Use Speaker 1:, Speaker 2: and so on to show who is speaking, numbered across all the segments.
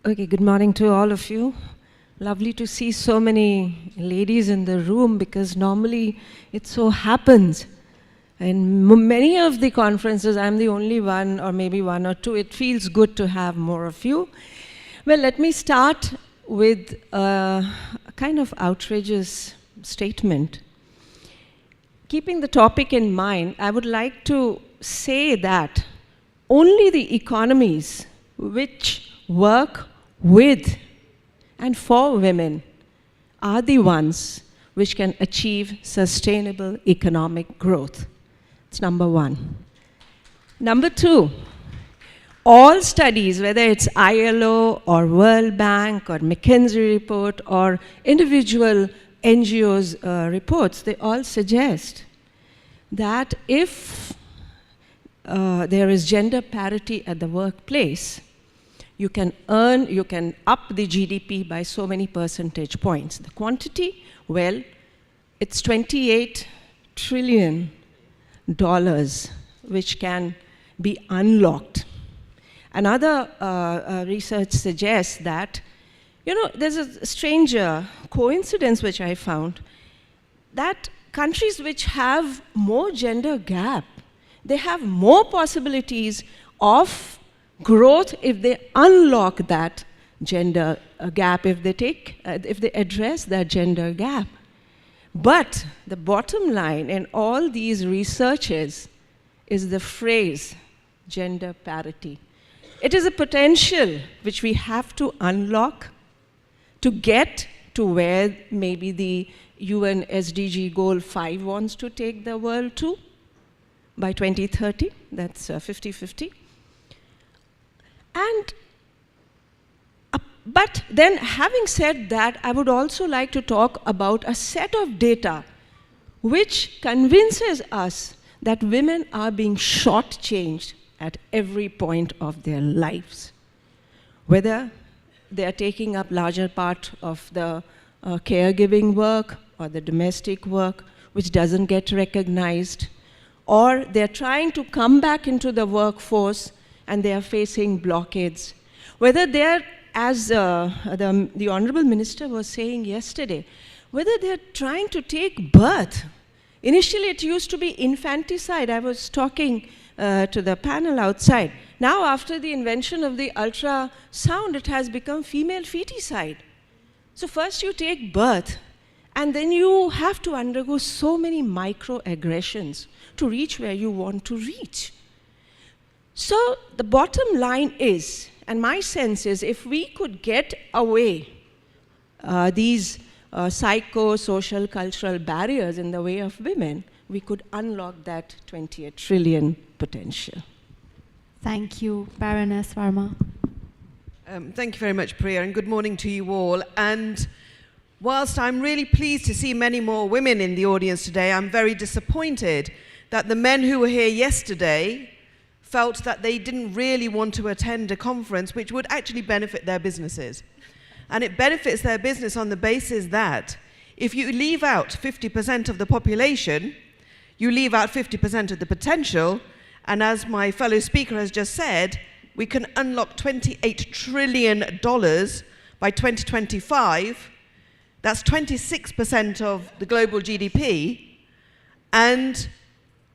Speaker 1: Okay, good morning to all of you. Lovely to see so many ladies in the room, because normally it so happens in many of the conferences I'm the only one, or maybe one or two. It feels good to have more of you. Well, let me start with a kind of outrageous statement. Keeping the topic in mind, I would like to say that only the economies which work with and for women are the ones which can achieve sustainable economic growth. It's number one. Number two, all studies, whether it's ILO or World Bank or McKinsey report or individual NGOs reports, they all suggest that if there is gender parity at the workplace, you can up the GDP by so many percentage points. The quantity, well, it's $28 trillion which can be unlocked. Another research suggests that, there's a strange coincidence which I found, that countries which have more gender gap, they have more possibilities of growth if they unlock that gender gap, if they address that gender gap. But the bottom line in all these researches is the phrase gender parity. It is a potential which we have to unlock to get to where maybe the UN SDG goal 5 wants to take the world to by 2030. That's 50-50. But then, having said that, I would also like to talk about a set of data which convinces us that women are being shortchanged at every point of their lives. Whether they are taking up larger part of the caregiving work or the domestic work, which doesn't get recognized, or they're trying to come back into the workforce and they are facing blockades. Whether they're, as the Honorable Minister was saying yesterday, whether they're trying to take birth. Initially, it used to be infanticide. I was talking to the panel outside. Now, after the invention of the ultrasound, it has become female feticide. So first you take birth, and then you have to undergo so many microaggressions to reach where you want to reach. So the bottom line is, and my sense is, if we could get away these psycho-social, cultural barriers in the way of women, we could unlock that 28 trillion potential.
Speaker 2: Thank you, Baroness Verma.
Speaker 3: Thank you very much, Priya, and good morning to you all. And whilst I'm really pleased to see many more women in the audience today, I'm very disappointed that the men who were here yesterday felt that they didn't really want to attend a conference which would actually benefit their businesses. And it benefits their business on the basis that if you leave out 50% of the population, you leave out 50% of the potential, and as my fellow speaker has just said, we can unlock $28 trillion by 2025. That's 26% of the global GDP, and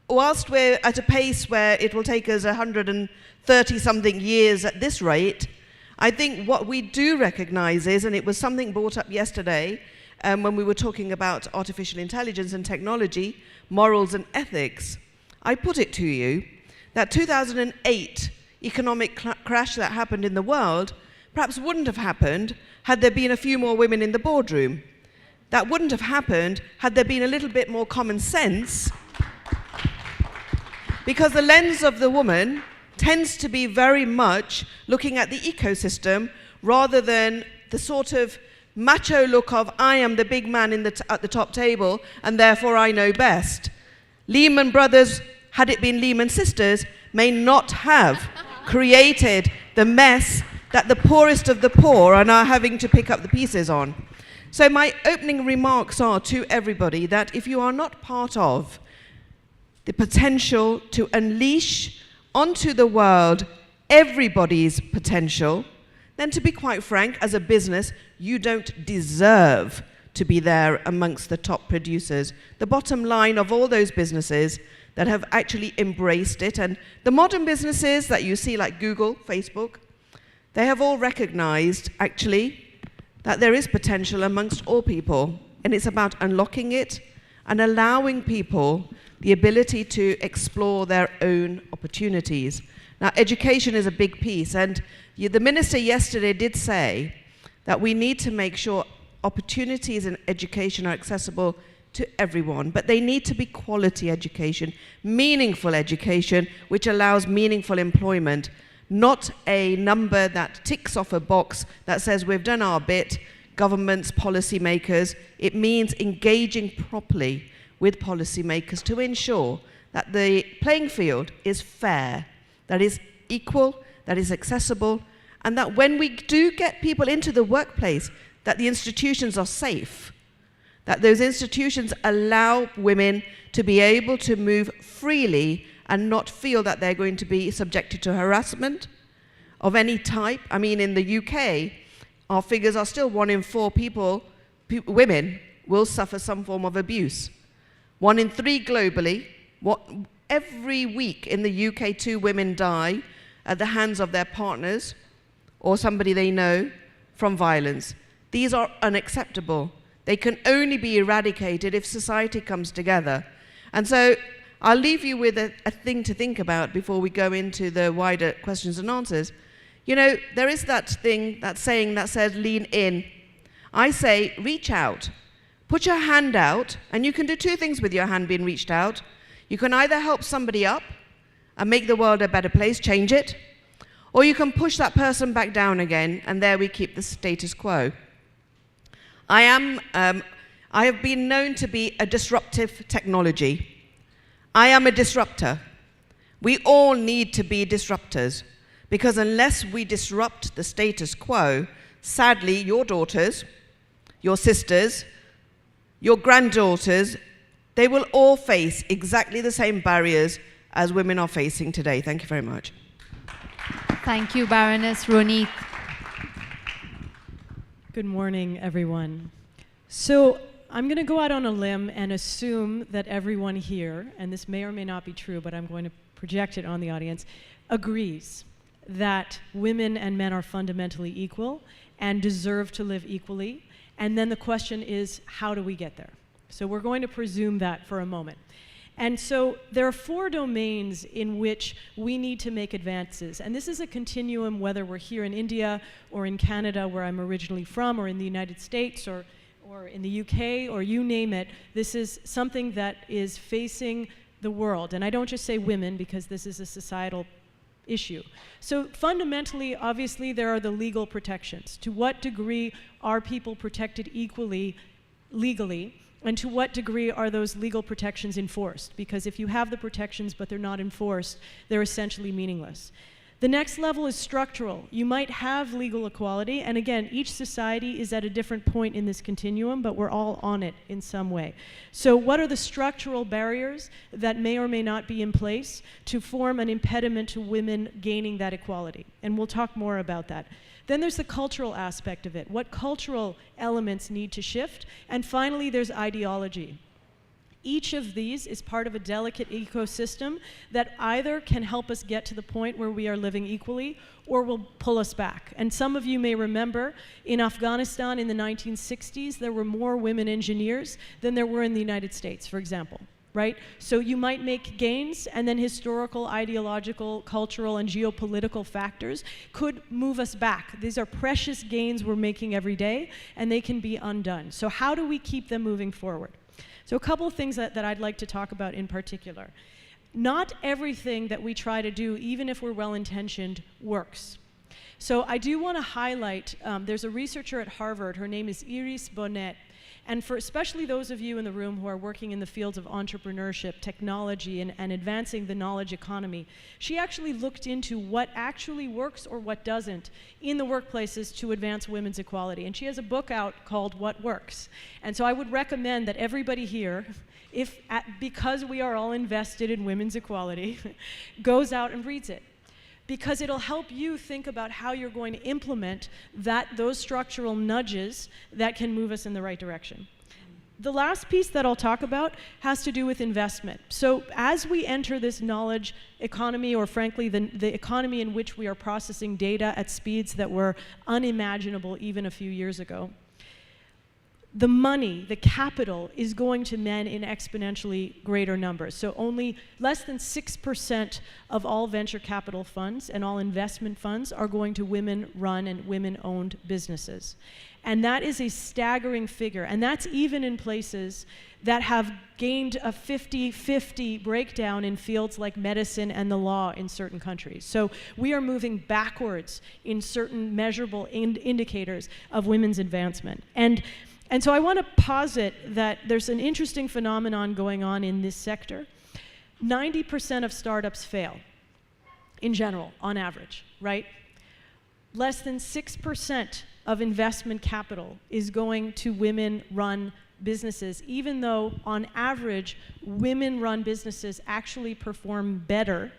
Speaker 3: whilst we're at a pace where it will take us 130-something years at this rate, I think what we do recognize is, and it was something brought up yesterday when we were talking about artificial intelligence and technology, morals and ethics, I put it to you that 2008 economic crash that happened in the world perhaps wouldn't have happened had there been a few more women in the boardroom. That wouldn't have happened had there been a little bit more common sense, because the lens of the woman tends to be very much looking at the ecosystem rather than the sort of macho look of, I am the big man at the top table and therefore I know best. Lehman Brothers, had it been Lehman Sisters, may not have created the mess that the poorest of the poor are now having to pick up the pieces on. So my opening remarks are to everybody that if you are not part of the potential to unleash onto the world everybody's potential, then to be quite frank, as a business, you don't deserve to be there amongst the top producers. The bottom line of all those businesses that have actually embraced it, and the modern businesses that you see like Google, Facebook, they have all recognized actually that there is potential amongst all people, and it's about unlocking it and allowing people the ability to explore their own opportunities. Now, education is a big piece, and the minister yesterday did say that we need to make sure opportunities in education are accessible to everyone, but they need to be quality education, meaningful education, which allows meaningful employment, not a number that ticks off a box that says we've done our bit, governments, policymakers. It means engaging properly with policymakers to ensure that the playing field is fair, that is equal, that is accessible, and that when we do get people into the workplace, that the institutions are safe, that those institutions allow women to be able to move freely and not feel that they're going to be subjected to harassment of any type. I mean, in the UK, our figures are still 1 in 4 women will suffer some form of abuse. 1 in 3 globally. Every week in the UK, 2 women die at the hands of their partners or somebody they know from violence. These are unacceptable. They can only be eradicated if society comes together. And so I'll leave you with a thing to think about before we go into the wider questions and answers. You know, there is that saying that says lean in. I say reach out. Put your hand out, and you can do 2 things with your hand being reached out. You can either help somebody up and make the world a better place, change it, or you can push that person back down again, and there we keep the status quo. I have been known to be a disruptive technology. I am a disruptor. We all need to be disruptors, because unless we disrupt the status quo, sadly, your daughters, your sisters, your granddaughters, they will all face exactly the same barriers as women are facing today. Thank you very much.
Speaker 2: Thank you, Baroness Ronit.
Speaker 4: Good morning, everyone. So I'm going to go out on a limb and assume that everyone here, and this may or may not be true, but I'm going to project it on the audience, agrees that women and men are fundamentally equal and deserve to live equally. And then the question is, how do we get there? So we're going to presume that for a moment. And so there are 4 domains in which we need to make advances. And this is a continuum, whether we're here in India or in Canada, where I'm originally from, or in the United States, or in the UK, or you name it. This is something that is facing the world. And I don't just say women, because this is a societal issue. So fundamentally, obviously, there are the legal protections. To what degree are people protected equally, legally? And to what degree are those legal protections enforced? Because if you have the protections but they're not enforced, they're essentially meaningless. The next level is structural. You might have legal equality, and again, each society is at a different point in this continuum, but we're all on it in some way. So what are the structural barriers that may or may not be in place to form an impediment to women gaining that equality? And we'll talk more about that. Then there's the cultural aspect of it. What cultural elements need to shift? And finally, there's ideology. Each of these is part of a delicate ecosystem that either can help us get to the point where we are living equally or will pull us back. And some of you may remember in Afghanistan in the 1960s, there were more women engineers than there were in the United States, for example. Right? So you might make gains, and then historical, ideological, cultural, and geopolitical factors could move us back. These are precious gains we're making every day, and they can be undone. So how do we keep them moving forward? So a couple of things that I'd like to talk about in particular. Not everything that we try to do, even if we're well-intentioned, works. So I do want to highlight, there's a researcher at Harvard, her name is Iris Bonet, and for especially those of you in the room who are working in the fields of entrepreneurship, technology, and advancing the knowledge economy, she actually looked into what actually works or what doesn't in the workplaces to advance women's equality. And she has a book out called What Works. And so I would recommend that everybody here, because we are all invested in women's equality, goes out and reads it. because it'll help you think about how you're going to implement those structural nudges that can move us in the right direction. The last piece that I'll talk about has to do with investment. So as we enter this knowledge economy, or frankly, the economy in which we are processing data at speeds that were unimaginable even a few years ago, the money, the capital, is going to men in exponentially greater numbers. So only less than 6% of all venture capital funds and all investment funds are going to women-run and women-owned businesses. And that is a staggering figure. And that's even in places that have gained a 50-50 breakdown in fields like medicine and the law in certain countries. So we are moving backwards in certain measurable indicators of women's advancement. And so I want to posit that there's an interesting phenomenon going on in this sector. 90% of startups fail, in general, on average, right? Less than 6% of investment capital is going to women-run businesses, even though, on average, women-run businesses actually perform better.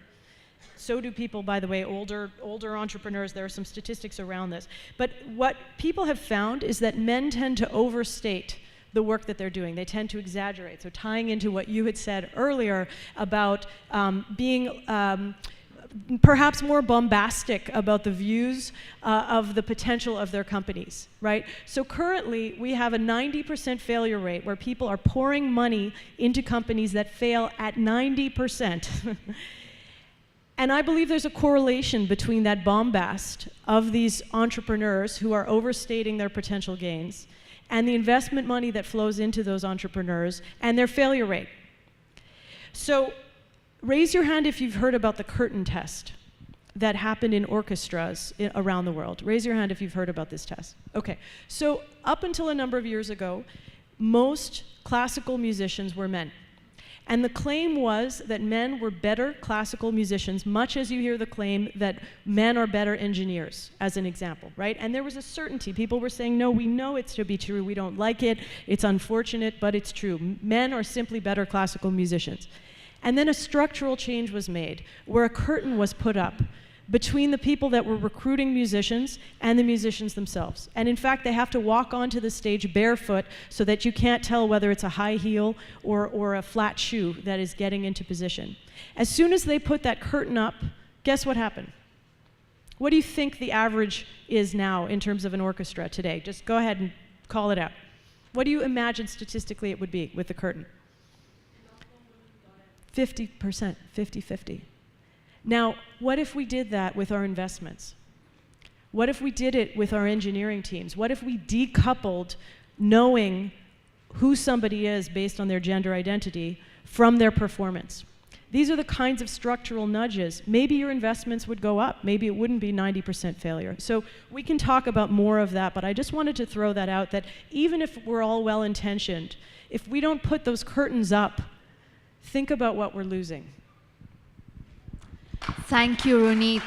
Speaker 4: So do people, by the way, older entrepreneurs. There are some statistics around this. But what people have found is that men tend to overstate the work that they're doing. They tend to exaggerate. So tying into what you had said earlier about being perhaps more bombastic about the views of the potential of their companies, right? So currently, we have a 90% failure rate where people are pouring money into companies that fail at 90%. And I believe there's a correlation between that bombast of these entrepreneurs who are overstating their potential gains and the investment money that flows into those entrepreneurs and their failure rate. So raise your hand if you've heard about the curtain test that happened in orchestras around the world. Raise your hand if you've heard about this test. Okay, so up until a number of years ago, most classical musicians were men. And the claim was that men were better classical musicians, much as you hear the claim that men are better engineers, as an example, right? And there was a certainty. People were saying, no, we know it's to be true. We don't like it. It's unfortunate, but it's true. Men are simply better classical musicians. And then a structural change was made, where a curtain was put up between the people that were recruiting musicians and the musicians themselves. And in fact, they have to walk onto the stage barefoot so that you can't tell whether it's a high heel or a flat shoe that is getting into position. As soon as they put that curtain up, guess what happened? What do you think the average is now in terms of an orchestra today? Just go ahead and call it out. What do you imagine statistically it would be with the curtain? 50%, 50-50. Now, what if we did that with our investments? What if we did it with our engineering teams? What if we decoupled knowing who somebody is based on their gender identity from their performance? These are the kinds of structural nudges. Maybe your investments would go up. Maybe it wouldn't be 90% failure. So we can talk about more of that, but I just wanted to throw that out, that even if we're all well-intentioned, if we don't put those curtains up, think about what we're losing.
Speaker 2: Thank you, Ronit.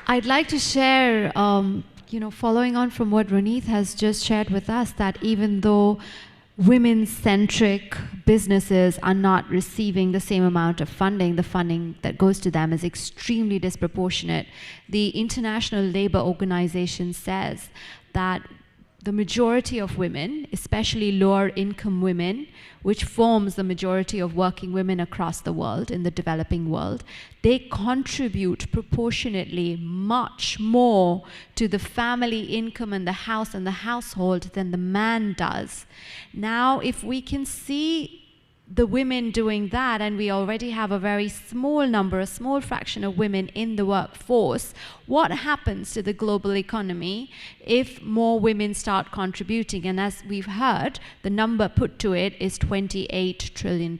Speaker 2: I'd like to share, following on from what Ronit has just shared with us, that even though women-centric businesses are not receiving the same amount of funding, the funding that goes to them is extremely disproportionate. The International Labour Organization says that the majority of women, especially lower income women, which forms the majority of working women across the world, in the developing world, they contribute proportionately much more to the family income and the house and the household than the man does. Now, if we can see the women doing that, and we already have a very small number, a small fraction of women in the workforce, what happens to the global economy if more women start contributing? And as we've heard, the number put to it is $28 trillion.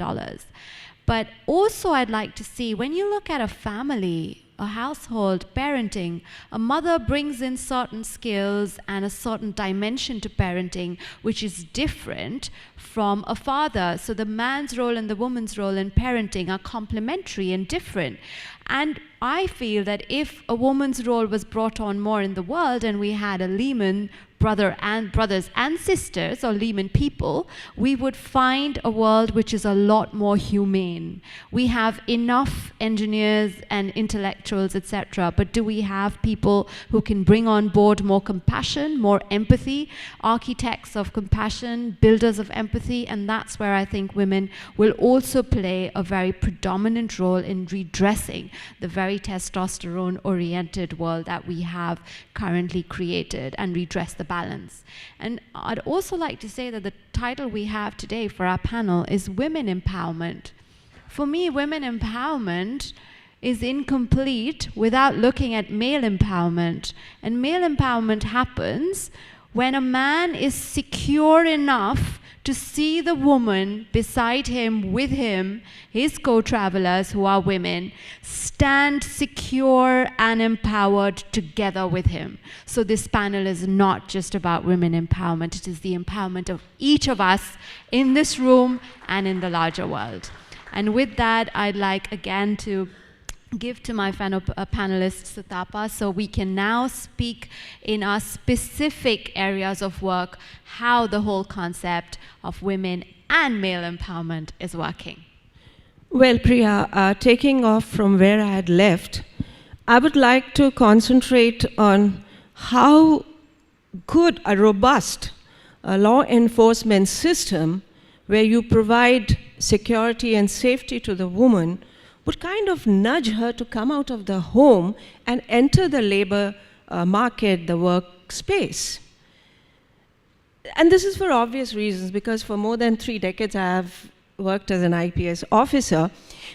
Speaker 2: But also I'd like to see, when you look at a family, a household, parenting, a mother brings in certain skills and a certain dimension to parenting, which is different from a father. So the man's role and the woman's role in parenting are complementary and different. And I feel that if a woman's role was brought on more in the world and we had a Lehman brothers and sisters, or Lehman people, we would find a world which is a lot more humane. We have enough engineers and intellectuals, etc., but do we have people who can bring on board more compassion, more empathy, architects of compassion, builders of empathy? And that's where I think women will also play a very predominant role in redressing the very testosterone-oriented world that we have currently created, and redress the balance. And I'd also like to say that the title we have today for our panel is Women Empowerment. For me, women empowerment is incomplete without looking at male empowerment. And male empowerment happens when a man is secure enough to see the woman beside him, with him, his co-travelers who are women, stand secure and empowered together with him. So this panel is not just about women empowerment, it is the empowerment of each of us in this room and in the larger world. And with that, I'd like again to give to my panelists, Tapa, so we can now speak in our specific areas of work how the whole concept of women and male empowerment is working.
Speaker 1: Well, Priya, taking off from where I had left, I would like to concentrate on how good a robust law enforcement system where you provide security and safety to the woman would kind of nudge her to come out of the home and enter the labor market, the workspace. And this is for obvious reasons, because for more than 3 decades I have worked as an IPS officer.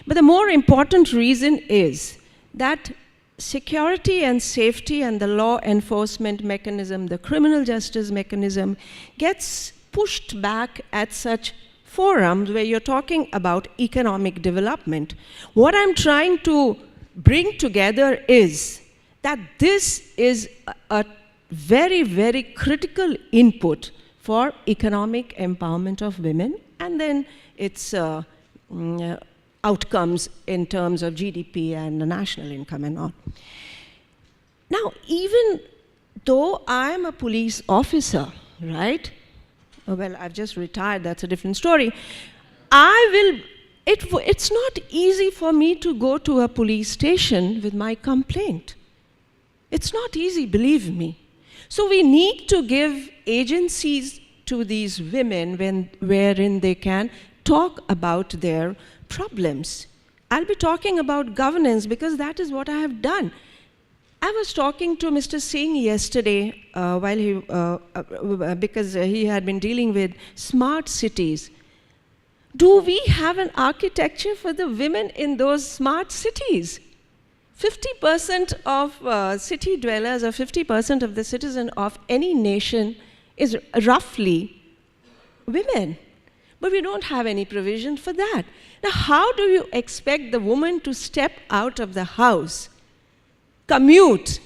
Speaker 1: But the more important reason is that security and safety and the law enforcement mechanism, the criminal justice mechanism, gets pushed back at such forums where you're talking about economic development. What I'm trying to bring together is that this is a very, very critical input for economic empowerment of women, and then its outcomes in terms of GDP and the national income and all. Now, even though I'm a police officer, right? Well, I've just retired, that's a different story. It's not easy for me to go to a police station with my complaint. It's not easy, believe me. So we need to give agencies to these women wherein they can talk about their problems. I'll be talking about governance because that is what I have done. I was talking to Mr. Singh yesterday because he had been dealing with smart cities. Do we have an architecture for the women in those smart cities? 50% of city dwellers, or 50% of the citizens of any nation is roughly women. But we don't have any provision for that. Now, how do you expect the woman to step out of the house, commute,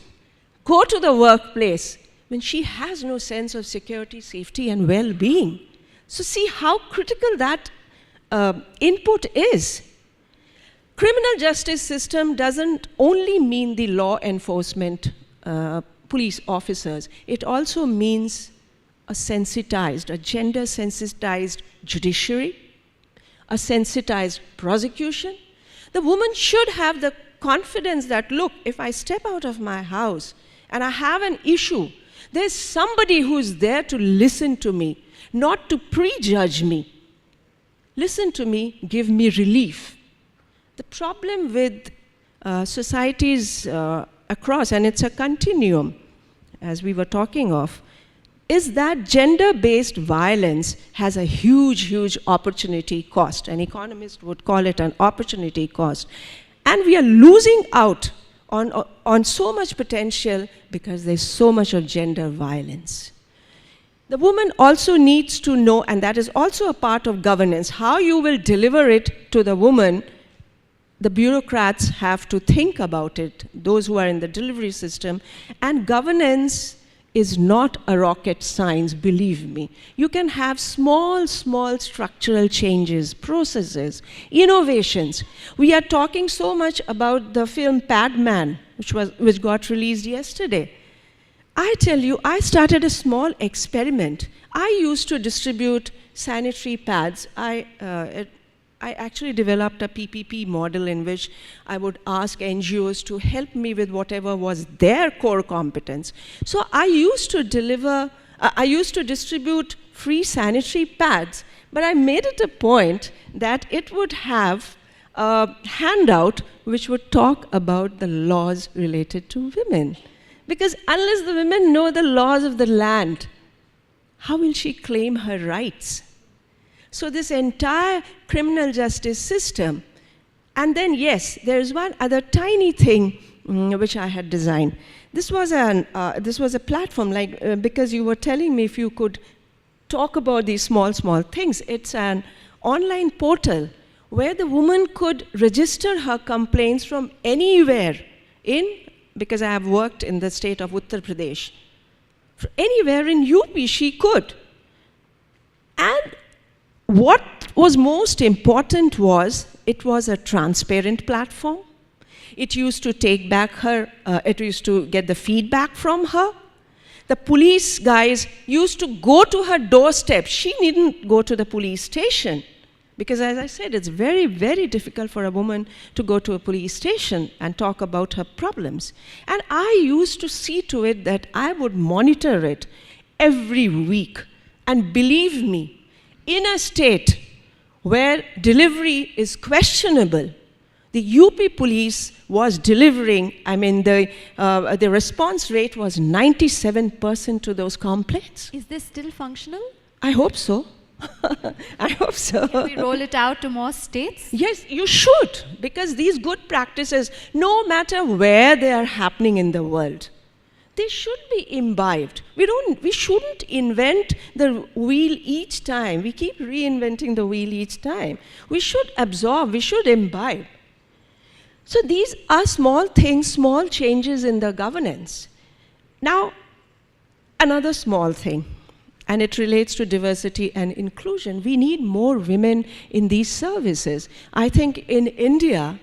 Speaker 1: go to the workplace, when she has no sense of security, safety, and well-being? So see how critical that input is. Criminal justice system doesn't only mean the law enforcement police officers. It also means a gender-sensitized judiciary, a sensitized prosecution. The woman should have the confidence that, look, if I step out of my house and I have an issue, there's somebody who's there to listen to me, not to prejudge me. Listen to me, give me relief. The problem with societies across, and it's a continuum, as we were talking of, is that gender-based violence has a huge, huge opportunity cost. An economist would call it an opportunity cost. And we are losing out on so much potential because there's so much of gender violence. The woman also needs to know, and that is also a part of governance, how you will deliver it to the woman. The bureaucrats have to think about it, those who are in the delivery system. And governance is not a rocket science, believe me. You can have small, small structural changes, processes, innovations. We are talking so much about the film Padman, which got released yesterday. I tell you, I started a small experiment. I used to distribute sanitary pads. I actually developed a PPP model in which I would ask NGOs to help me with whatever was their core competence. So I used to distribute free sanitary pads, but I made it a point that it would have a handout which would talk about the laws related to women. Because unless the women know the laws of the land, how will she claim her rights? So this entire criminal justice system, and then yes, there is one other tiny thing which I had designed. This was a platform, because you were telling me if you could talk about these small things. It's an online portal where the woman could register her complaints from anywhere because I have worked in the state of Uttar Pradesh. Anywhere in UP she could. And what was most important was it was a transparent platform. It used to take back it used to get the feedback from her. The police guys used to go to her doorstep. She needn't go to the police station. Because as I said, it's very, very difficult for a woman to go to a police station and talk about her problems. And I used to see to it that I would monitor it every week. And believe me, in a state where delivery is questionable, the UP police was delivering, the response rate was 97% to those complaints.
Speaker 2: Is this still functional?
Speaker 1: I hope so. I hope so.
Speaker 2: Can we roll it out to more states?
Speaker 1: Yes, you should, because these good practices, no matter where they are happening in the world, they should be imbibed. We shouldn't invent the wheel each time. We keep reinventing the wheel each time. We should absorb, we should imbibe. So these are small things, small changes in the governance. Now, another small thing, and it relates to diversity and inclusion. We need more women in these services. I think in India,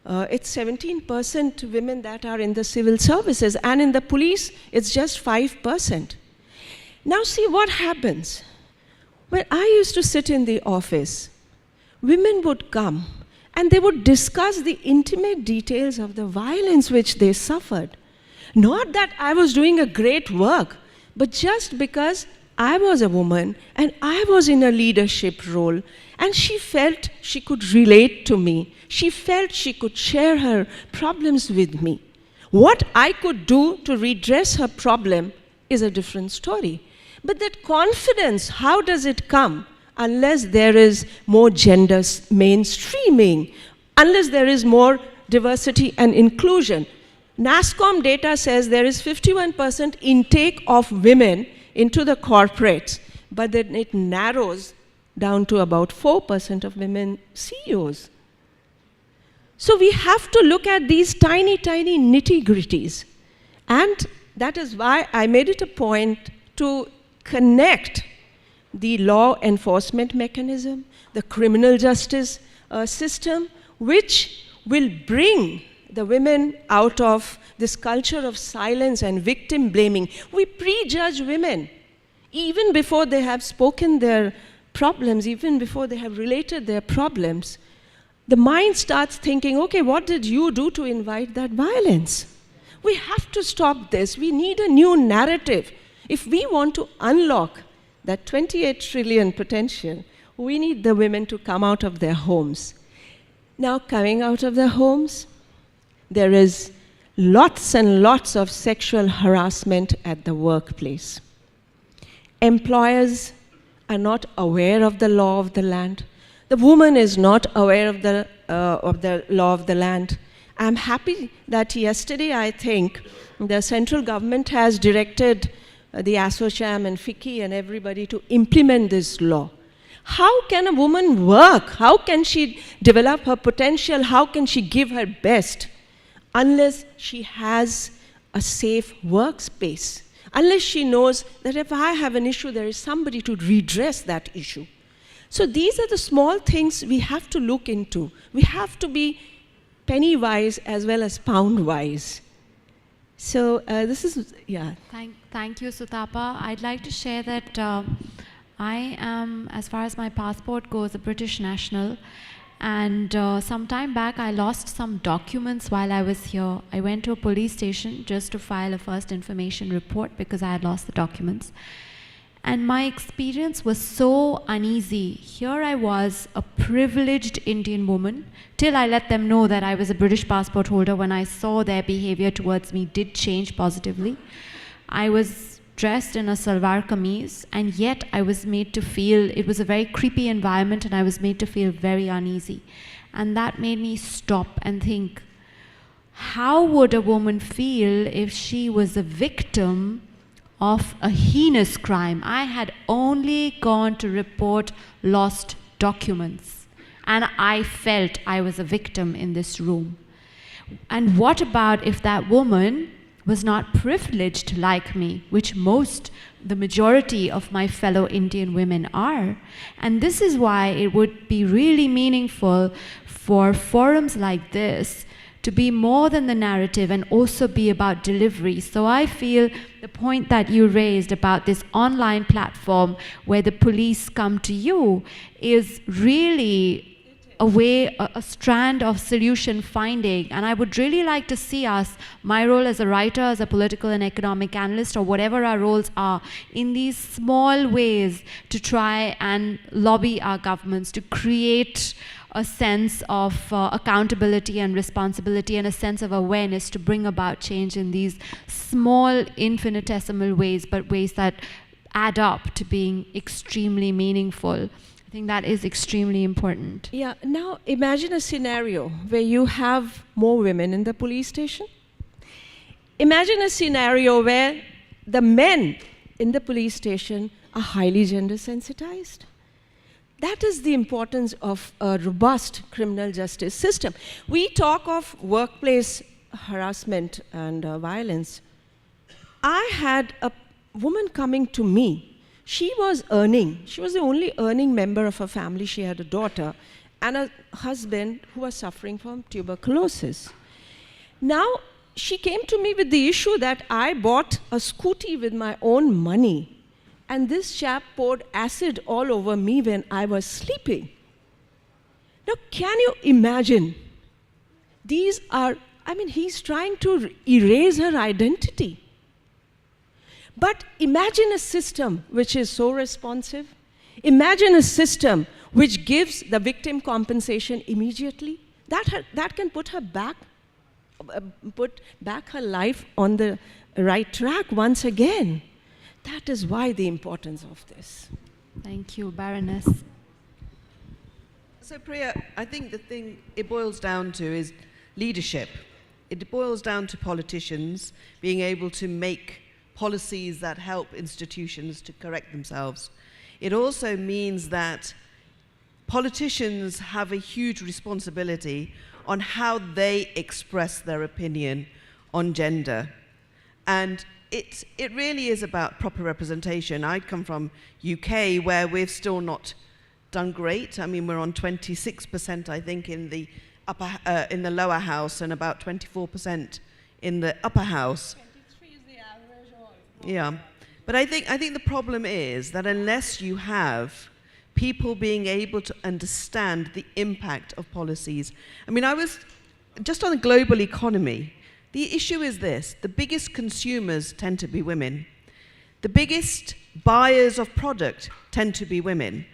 Speaker 1: it's 17% women that are in the civil services, and in the police, it's just 5%. Now see what happens. When I used to sit in the office, women would come and they would discuss the intimate details of the violence which they suffered. Not that I was doing a great work, but just because I was a woman and I was in a leadership role, and she felt she could relate to me. She felt she could share her problems with me. What I could do to redress her problem is a different story. But that confidence, how does it come? Unless there is more gender mainstreaming, unless there is more diversity and inclusion. NASSCOM data says there is 51% intake of women into the corporates, but then it narrows down to about 4% of women CEOs. So we have to look at these tiny, tiny nitty-gritties. And that is why I made it a point to connect the law enforcement mechanism, the criminal justice system, which will bring the women out of this culture of silence and victim blaming. We prejudge women even before they have spoken their problems, even before they have related their problems. The mind starts thinking, okay, what did you do to invite that violence? We have to stop this. We need a new narrative. If we want to unlock that 28 trillion potential, we need the women to come out of their homes. Now, coming out of their homes, there is lots and lots of sexual harassment at the workplace. Employers are not aware of the law of the land. The woman is not aware of the law of the land. I'm happy that yesterday, I think, the central government has directed the ASSOCHAM and FICCI and everybody to implement this law. How can a woman work? How can she develop her potential? How can she give her best? Unless she has a safe workspace. Unless she knows that if I have an issue, there is somebody to redress that issue. So these are the small things we have to look into. We have to be penny wise as well as pound wise. So this is, yeah.
Speaker 2: Thank you, Sutapa. I'd like to share that I am, as far as my passport goes, a British national. And some time back, I lost some documents while I was here. I went to a police station just to file a first information report because I had lost the documents. And my experience was so uneasy. Here I was, a privileged Indian woman, till I let them know that I was a British passport holder. When I saw their behavior towards me did change positively. I was dressed in a salwar kameez, and yet I was made to feel, it was a very creepy environment, and I was made to feel very uneasy. And that made me stop and think, how would a woman feel if she was a victim of a heinous crime? I had only gone to report lost documents, and I felt I was a victim in this room. And what about if that woman was not privileged like me, which the majority of my fellow Indian women are? And this is why it would be really meaningful for forums like this to be more than the narrative and also be about delivery. So I feel the point that you raised about this online platform where the police come to you is really a strand of solution finding. And I would really like to see us, my role as a writer, as a political and economic analyst, or whatever our roles are, in these small ways to try and lobby our governments to create a sense of accountability and responsibility and a sense of awareness to bring about change in these small, infinitesimal ways, but ways that add up to being extremely meaningful. I think that is extremely important.
Speaker 1: Yeah, now imagine a scenario where you have more women in the police station. Imagine a scenario where the men in the police station are highly gender sensitized. That is the importance of a robust criminal justice system. We talk of workplace harassment and violence. I had a woman coming to me. She was the only earning member of her family. She had a daughter and a husband who was suffering from tuberculosis. Now, she came to me with the issue that I bought a scooty with my own money, and this chap poured acid all over me when I was sleeping. Now, can you imagine? He's trying to erase her identity. But imagine a system which is so responsive. Imagine a system which gives the victim compensation immediately. That can put back her life on the right track once again. That is why the importance of this.
Speaker 2: Thank you, Baroness.
Speaker 3: So Priya, I think the thing it boils down to is leadership. It boils down to politicians being able to make policies that help institutions to correct themselves. It also means that politicians have a huge responsibility on how they express their opinion on gender. And it really is about proper representation. I come from UK, where we've still not done great. I mean, we're on 26%, I think, in the lower house, and about 24% in the upper house. Yeah, but I think the problem is that unless you have people being able to understand the impact of policies. I mean, I was just on the global economy. The issue is this: the biggest consumers tend to be women. The biggest buyers of product tend to be women.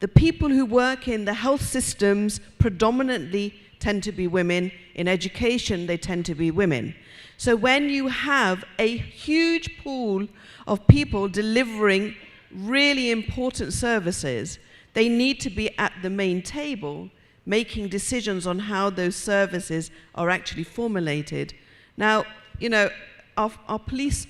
Speaker 3: The people who work in the health systems predominantly tend to be women. In education, they tend to be women. So when you have a huge pool of people delivering really important services, they need to be at the main table making decisions on how those services are actually formulated. Now, you know, our police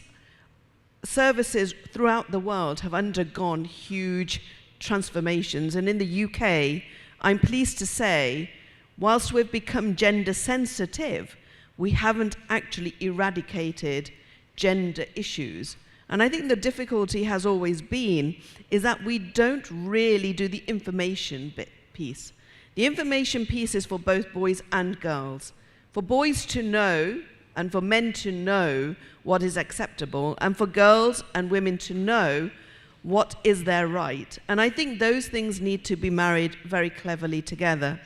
Speaker 3: services throughout the world have undergone huge transformations, and in the UK, I'm pleased to say, whilst we've become gender sensitive, we haven't actually eradicated gender issues. And I think the difficulty has always been is that we don't really do the information piece. The information piece is for both boys and girls. For boys to know and for men to know what is acceptable, and for girls and women to know what is their right. And I think those things need to be married very cleverly together.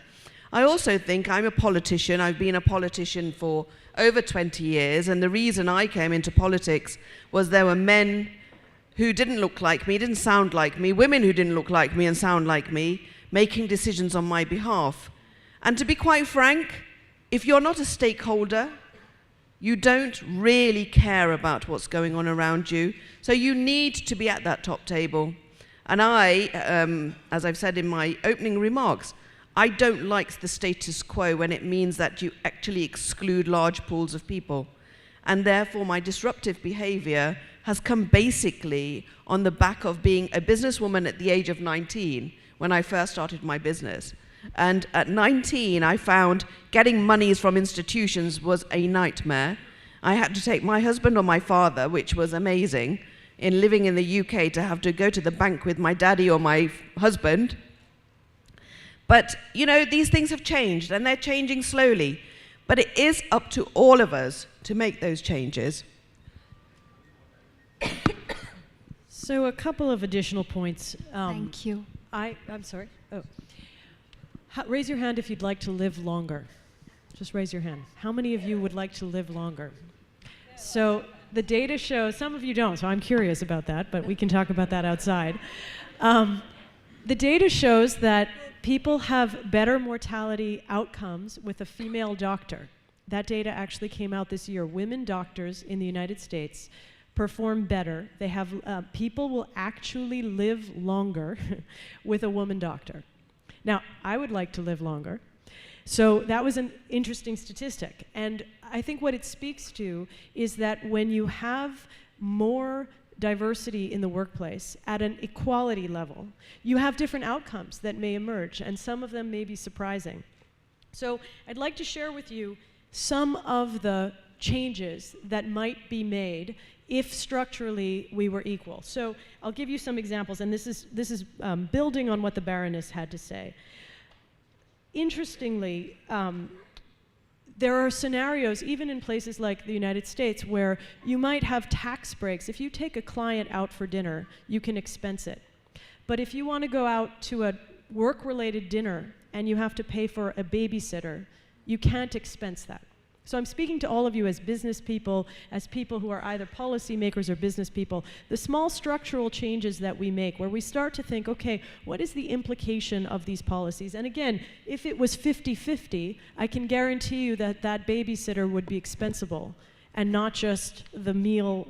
Speaker 3: I also think I'm a politician. I've been a politician for over 20 years, and the reason I came into politics was there were men who didn't look like me, didn't sound like me, women who didn't look like me and sound like me, making decisions on my behalf. And to be quite frank, if you're not a stakeholder, you don't really care about what's going on around you. So you need to be at that top table. And I, as I've said in my opening remarks, I don't like the status quo when it means that you actually exclude large pools of people. And therefore, my disruptive behavior has come basically on the back of being a businesswoman at the age of 19 when I first started my business. And at 19, I found getting monies from institutions was a nightmare. I had to take my husband or my father, which was amazing, in living in the UK, to have to go to the bank with my daddy or my husband. But, you know, these things have changed, and they're changing slowly. But it is up to all of us to make those changes.
Speaker 4: So a couple of additional points.
Speaker 2: Thank you.
Speaker 4: I'm sorry. Oh. Raise your hand if you'd like to live longer. Just raise your hand. How many of you would like to live longer? So the data shows, some of you don't, so I'm curious about that, but we can talk about that outside. The data shows that people have better mortality outcomes with a female doctor. That data actually came out this year. Women doctors in the United States perform better. They have, people will actually live longer with a woman doctor. Now, I would like to live longer. So that was an interesting statistic. And I think what it speaks to is that when you have more diversity in the workplace at an equality level, you have different outcomes that may emerge, and some of them may be surprising. So I'd like to share with you some of the changes that might be made if structurally we were equal. So I'll give you some examples, and this is building on what the Baroness had to say. Interestingly, there are scenarios, even in places like the United States, where you might have tax breaks. If you take a client out for dinner, you can expense it. But if you want to go out to a work-related dinner and you have to pay for a babysitter, you can't expense that. So I'm speaking to all of you as business people, as people who are either policymakers or business people. The small structural changes that we make, where we start to think, okay, what is the implication of these policies? And again, if it was 50-50, I can guarantee you that that babysitter would be expensable and not just the meal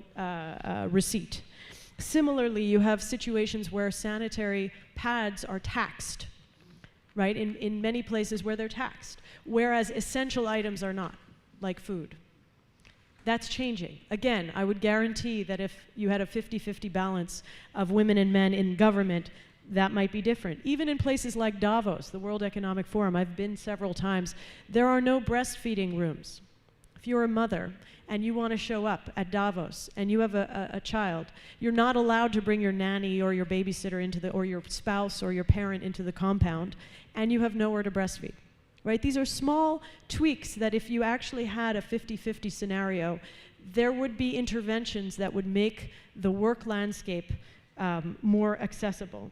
Speaker 4: receipt. Similarly, you have situations where sanitary pads are taxed, right? In many places where they're taxed, whereas essential items are not, like food. That's changing. Again, I would guarantee that if you had a 50-50 balance of women and men in government, that might be different. Even in places like Davos, the World Economic Forum, I've been several times, there are no breastfeeding rooms. If you're a mother and you want to show up at Davos and you have a child, you're not allowed to bring your nanny or your babysitter or your spouse or your parent into the compound, and you have nowhere to breastfeed. Right? These are small tweaks that if you actually had a 50-50 scenario, there would be interventions that would make the work landscape more accessible.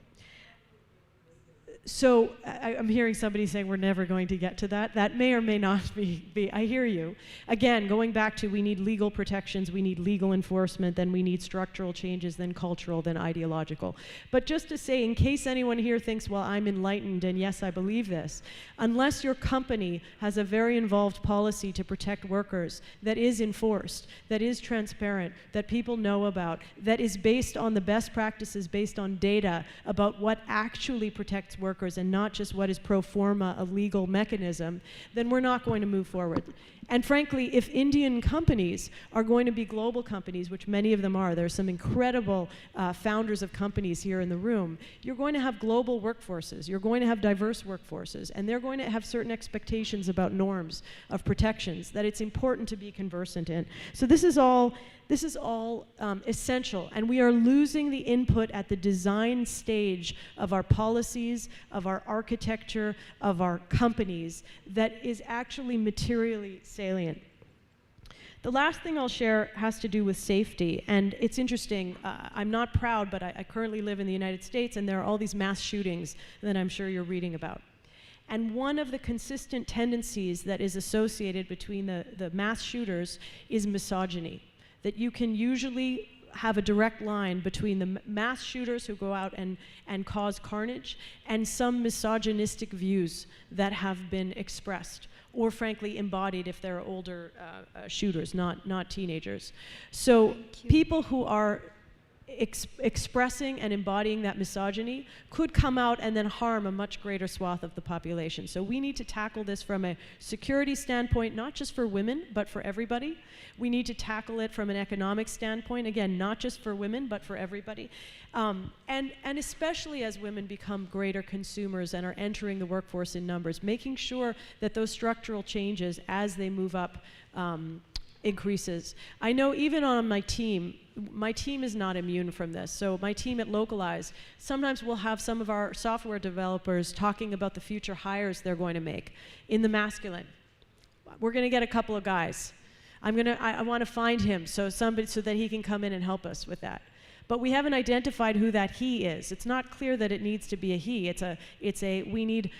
Speaker 4: So I'm hearing somebody saying we're never going to get to that. That may or may not be. I hear you. Again, going back to we need legal protections, we need legal enforcement, then we need structural changes, then cultural, then ideological. But just to say, in case anyone here thinks, well, I'm enlightened and yes, I believe this, unless your company has a very involved policy to protect workers that is enforced, that is transparent, that people know about, that is based on the best practices, based on data about what actually protects workers and not just what is pro forma a legal mechanism, then we're not going to move forward. And frankly, if Indian companies are going to be global companies, which many of them are, there are some incredible founders of companies here in the room, you're going to have global workforces, you're going to have diverse workforces, and they're going to have certain expectations about norms of protections that it's important to be conversant in. So this is all essential, and we are losing the input at the design stage of our policies, of our architecture, of our companies that is actually materially salient. The last thing I'll share has to do with safety, and it's interesting. I'm not proud, but I currently live in the United States, and there are all these mass shootings that I'm sure you're reading about. And one of the consistent tendencies that is associated between the mass shooters is misogyny, that you can usually have a direct line between the mass shooters who go out and cause carnage and some misogynistic views that have been expressed, or frankly embodied if they're older shooters, not teenagers. So people who are expressing and embodying that misogyny could come out and then harm a much greater swath of the population. So we need to tackle this from a security standpoint, not just for women, but for everybody. We need to tackle it from an economic standpoint, again, not just for women, but for everybody. And especially as women become greater consumers and are entering the workforce in numbers, making sure that those structural changes as they move up increases. I know even on my team is not immune from this. So my team at Localize, sometimes we'll have some of our software developers talking about the future hires they're going to make in the masculine. We're going to get a couple of guys. I want to find him so that he can come in and help us with that. But we haven't identified who that he is. It's not clear that it needs to be a he. Let's say we need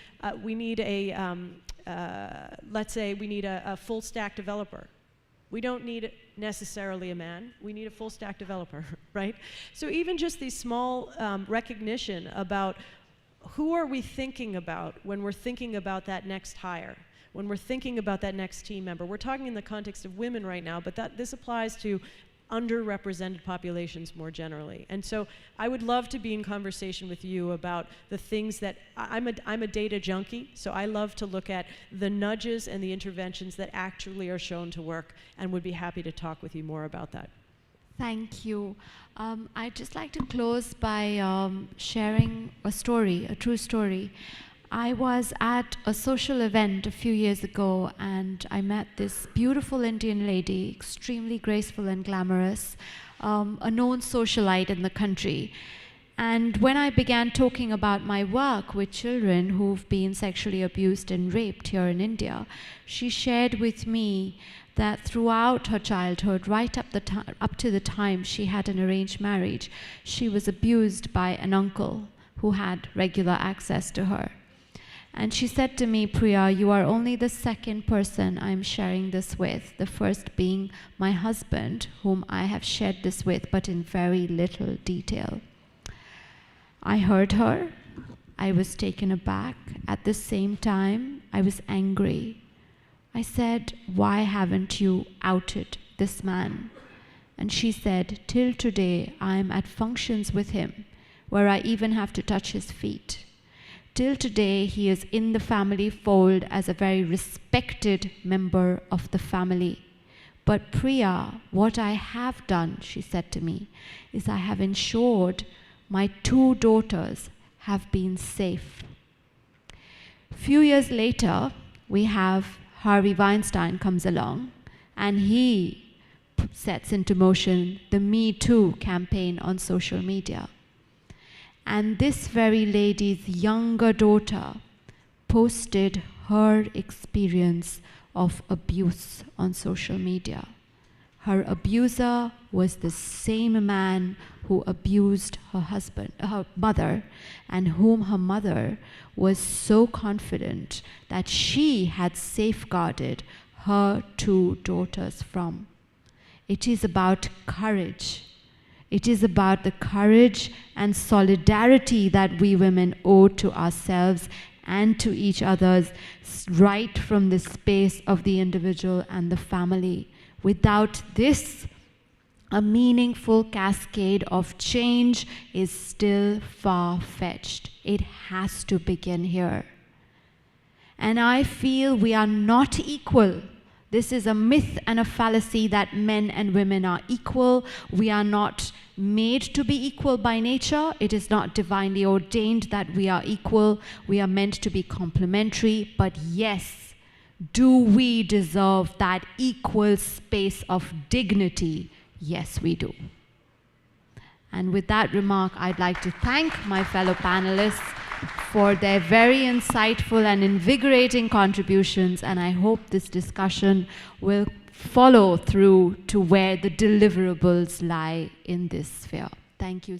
Speaker 4: a full stack developer. We don't need necessarily a man. We need a full stack developer, right? So even just these small recognition about who are we thinking about when we're thinking about that next hire, when we're thinking about that next team member. We're talking in the context of women right now, but this applies to underrepresented populations more generally. And so I would love to be in conversation with you about the things that, I'm a data junkie, so I love to look at the nudges and the interventions that actually are shown to work, and would be happy to talk with you more about that.
Speaker 2: Thank you. I'd just like to close by sharing a story, a true story. I was at a social event a few years ago, and I met this beautiful Indian lady, extremely graceful and glamorous, a known socialite in the country. And when I began talking about my work with children who've been sexually abused and raped here in India, she shared with me that throughout her childhood, right up to the time she had an arranged marriage, she was abused by an uncle who had regular access to her. And she said to me, Priya, you are only the second person I'm sharing this with, the first being my husband, whom I have shared this with, but in very little detail. I heard her. I was taken aback. At the same time, I was angry. I said, why haven't you outed this man? And she said, till today, I'm at functions with him, where I even have to touch his feet. Till today, he is in the family fold as a very respected member of the family. But Priya, what I have done, she said to me, is I have ensured my 2 daughters have been safe. Few years later, we have Harvey Weinstein comes along, and he sets into motion the Me Too campaign on social media. And this very lady's younger daughter posted her experience of abuse on social media. Her abuser was the same man who abused her mother, and whom her mother was so confident that she had safeguarded her 2 daughters from. It is about courage. It is about the courage and solidarity that we women owe to ourselves and to each other, right from the space of the individual and the family. Without this, a meaningful cascade of change is still far-fetched. It has to begin here. And I feel we are not equal. This is a myth and a fallacy that men and women are equal. We are not made to be equal by nature. It is not divinely ordained that we are equal. We are meant to be complementary. But yes, do we deserve that equal space of dignity? Yes, we do. And with that remark, I'd like to thank my fellow panelists for their very insightful and invigorating contributions, and I hope this discussion will follow through to where the deliverables lie in this sphere. Thank you.